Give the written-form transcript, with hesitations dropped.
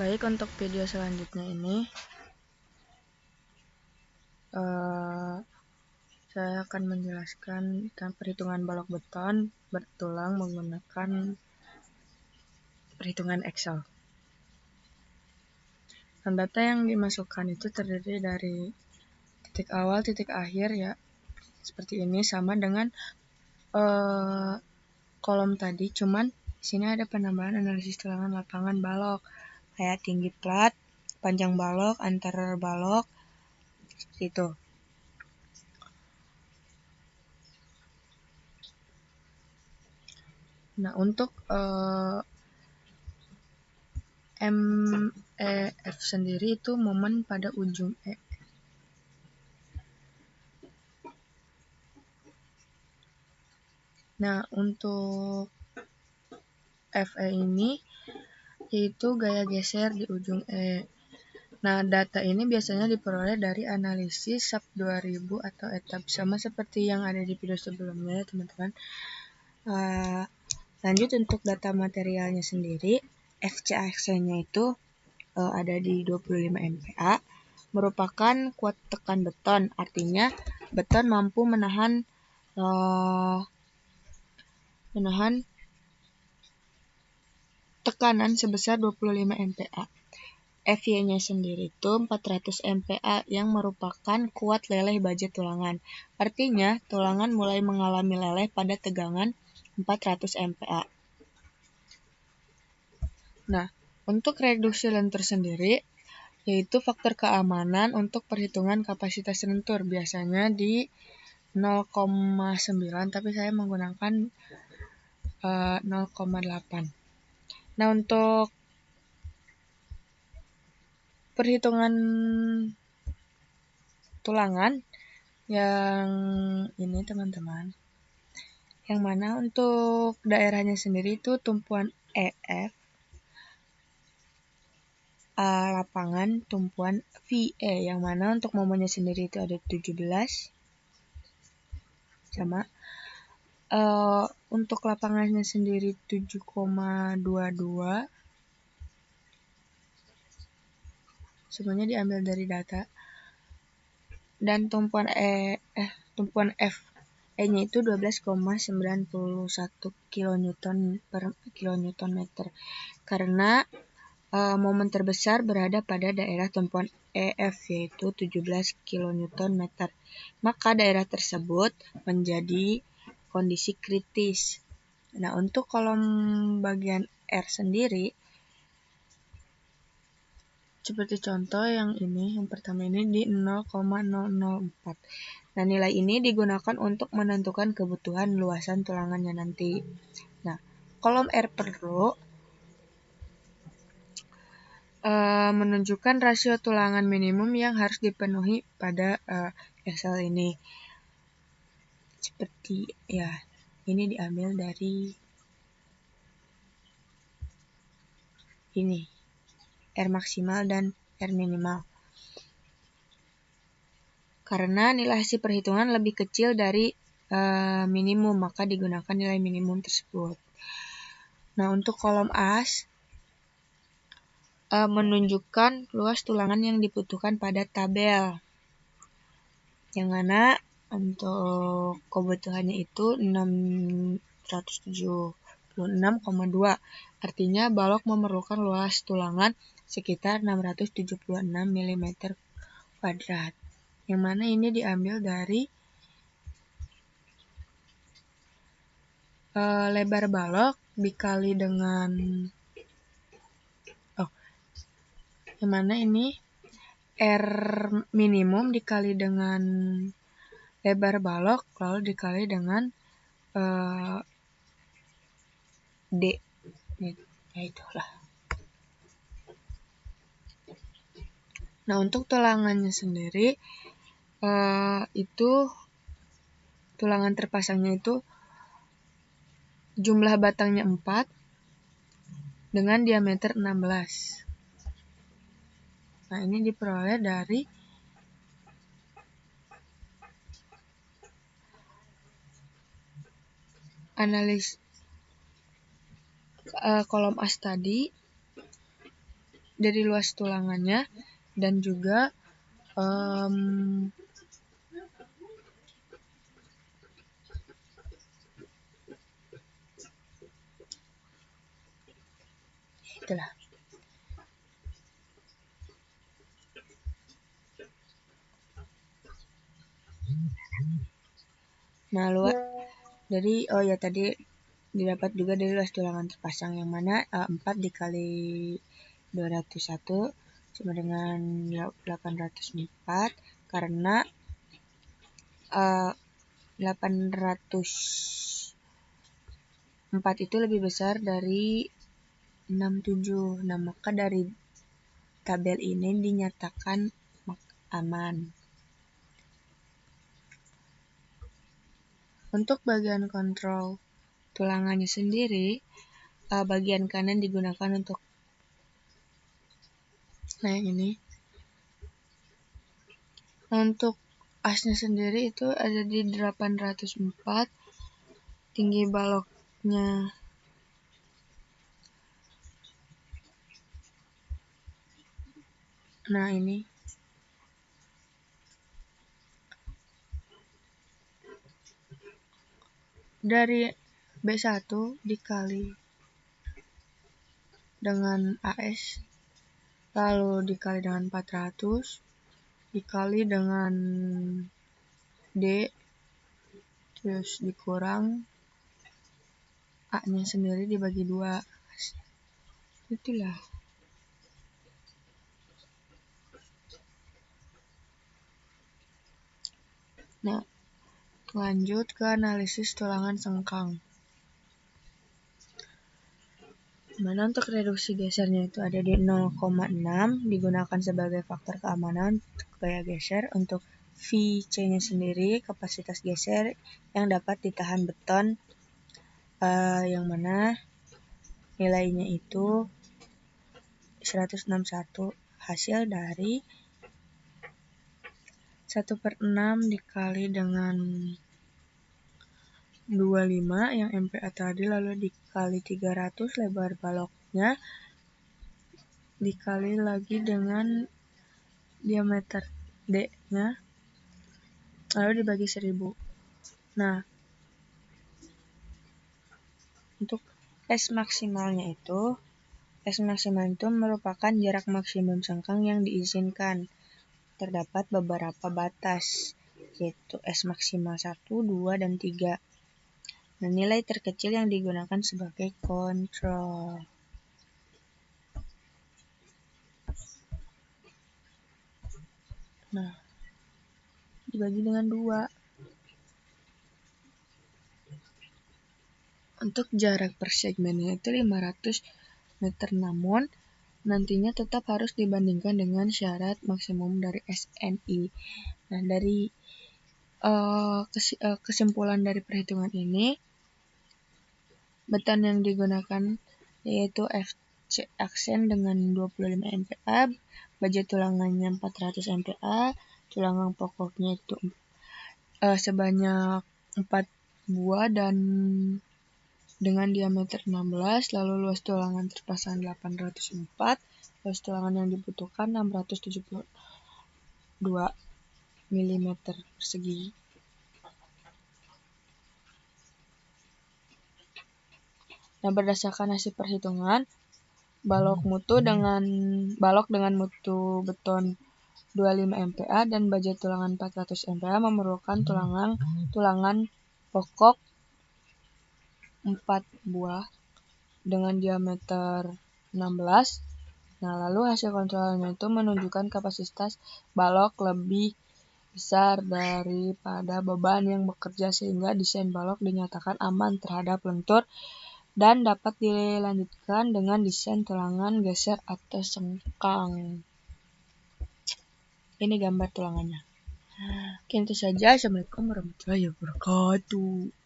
Baik, untuk video selanjutnya ini saya akan menjelaskan tentang perhitungan balok beton bertulang menggunakan perhitungan Excel. Dan data yang dimasukkan itu terdiri dari titik awal, titik akhir ya, seperti ini, sama dengan kolom tadi, cuman di sini ada penambahan analisis tulangan lapangan balok, kayak tinggi plat, panjang balok, antar balok, seperti itu. Nah, untuk MEF sendiri itu momen pada ujung E. Nah, untuk FE ini yaitu gaya geser di ujung E. Nah, data ini biasanya diperoleh dari analisis SAP 2000 atau ETAP, sama seperti yang ada di video sebelumnya ya teman-teman. Lanjut, untuk data materialnya sendiri, FCAC-nya itu ada di 25 MPa, merupakan kuat tekan beton, artinya beton mampu menahan tekanan sebesar 25 MPa. FY-nya sendiri itu 400 MPa yang merupakan kuat leleh baja tulangan. Artinya, tulangan mulai mengalami leleh pada tegangan 400 MPa. Nah, untuk reduksi lentur sendiri, yaitu faktor keamanan untuk perhitungan kapasitas lentur, biasanya di 0,9, tapi saya menggunakan 0,8. Nah, untuk perhitungan tulangan yang ini teman-teman, yang mana untuk daerahnya sendiri itu tumpuan EF, lapangan tumpuan VE, yang mana untuk momennya sendiri itu ada 17, sama untuk lapangannya sendiri 7,22, semuanya diambil dari data. Dan tumpuan F E-nya itu 12,91 kN per kilonewton meter. Karena momen terbesar berada pada daerah tumpuan EF, yaitu 17 kN meter. Maka daerah tersebut menjadi kondisi kritis. Nah, untuk kolom bagian R sendiri, seperti contoh yang ini, yang pertama ini di 0,004. Nah, nilai ini digunakan untuk menentukan kebutuhan luasan tulangannya nanti. Nah, kolom R perlu menunjukkan rasio tulangan minimum yang harus dipenuhi pada Excel ini. Seperti ya, ini diambil dari ini, R maksimal dan R minimal. Karena nilai hasil perhitungan lebih kecil dari minimum, maka digunakan nilai minimum tersebut. Nah, untuk kolom AS menunjukkan luas tulangan yang dibutuhkan pada tabel, yang mana untuk kebutuhannya itu 676,2. Artinya balok memerlukan luas tulangan sekitar 676 mm kuadrat. Yang mana ini diambil dari lebar balok dikali dengan yang mana ini R minimum dikali dengan lebar balok lalu dikali dengan D. Ya, itulah. Nah, untuk tulangannya sendiri itu tulangan terpasangnya itu jumlah batangnya 4 dengan diameter 16. Nah, ini diperoleh dari analis kolom AS tadi dari luas tulangannya dan juga itulah. Nah, dari tadi didapat juga dari luas tulangan terpasang yang mana 4 dikali 201 sama dengan 804 karena 804 itu lebih besar dari 67. Nah, maka dari tabel ini dinyatakan aman. Untuk bagian kontrol tulangannya sendiri, bagian kanan digunakan untuk yang ini. Untuk asnya sendiri itu ada di 804, tinggi baloknya ini dari B1 dikali dengan AS, lalu dikali dengan 400, dikali dengan D, terus dikurang A-nya sendiri dibagi 2. Itulah. Nah, lanjut ke analisis tulangan sengkang. Mana untuk reduksi gesernya itu ada di 0,6 digunakan sebagai faktor keamanan gaya geser. Untuk VC-nya sendiri kapasitas geser yang dapat ditahan beton, yang mana nilainya itu 161, hasil dari 1/6 dikali dengan 25 yang MPa tadi, lalu dikali 300 lebar baloknya, dikali lagi dengan diameter D-nya, lalu dibagi 1000. Nah, untuk S maksimalnya itu merupakan jarak maksimum sengkang yang diizinkan. Terdapat beberapa batas, yaitu S maksimal 1, 2, dan 3. Nah, nilai terkecil yang digunakan sebagai kontrol. Nah, dibagi dengan 2. Untuk jarak per segmennya itu 500 meter, namun nantinya tetap harus dibandingkan dengan syarat maksimum dari SNI. Nah, dari kesimpulan dari perhitungan ini, beton yang digunakan yaitu FC aksen dengan 25 MPa, baja tulangannya 400 MPa, tulangan pokoknya itu sebanyak 4 buah dan dengan diameter 16, lalu luas tulangan terpasang 804, luas tulangan yang dibutuhkan 672 mm persegi. Nah, berdasarkan hasil perhitungan, balok dengan mutu beton 25 MPa dan baja tulangan 400 MPa memerlukan tulangan pokok 4 buah dengan diameter 16. Nah, lalu hasil kontrolnya itu menunjukkan kapasitas balok lebih besar daripada beban yang bekerja sehingga desain balok dinyatakan aman terhadap lentur dan dapat dilanjutkan dengan desain tulangan geser atau sengkang. Ini gambar tulangannya. Oke, itu saja. Assalamualaikum warahmatullahi wabarakatuh.